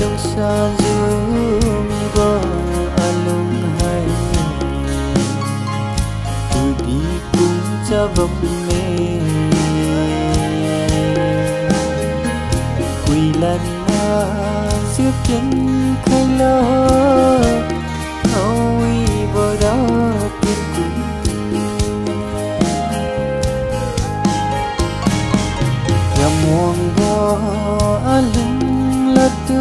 lung sa dung ba alung hai tu di cùng cha bông mê quỳ lần na xếp chân khai lo ôi bờ đó tiên cùng nhà muông bo alung la tu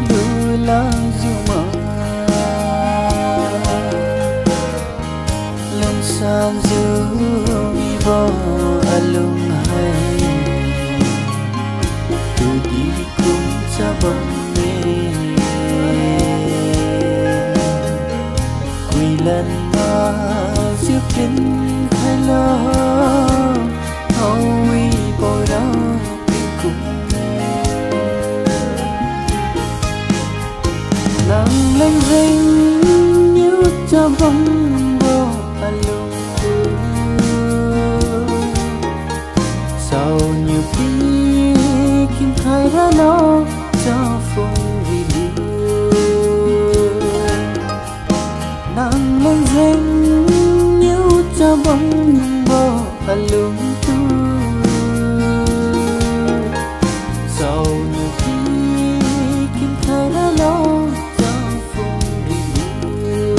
lu la zuma lung sa zumi bo alung hai tu di cùng cha bông mê quỳ lần mà giúp đến khai lo ôi bồi đó bên cùng nắng lênh vênh nhớ cho bóng bò lung sau nhiều khi kim khai ra nó cho phùng vì đưa nắng lênh vênh nhớ cho bóng bò lung sau nhiều khi kim khai ra nó cho phùng vì đưa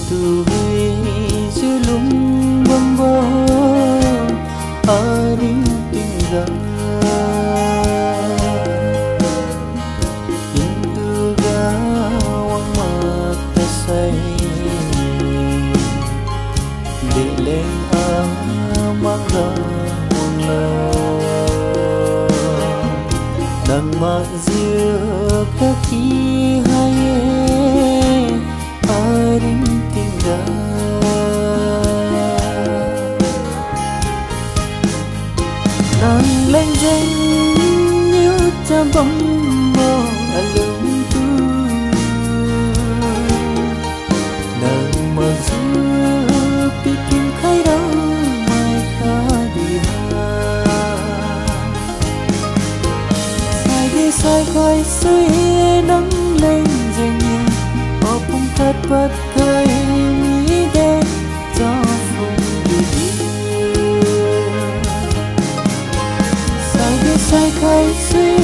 tu huy giữa lung bom bó aring tingga intuga wang mata say để lên mang ra buồn lo đang mặc giữa các khi hai aring nắng lênh vênh nhớ cha bóng bò lung tu nắng mơ giữa bị kim khai đó mai khá đi sai đi sai khai suy nắng lên dành nhìn bỏ bông thật bất khai nghĩ đêm cho phùng đi sai khai suy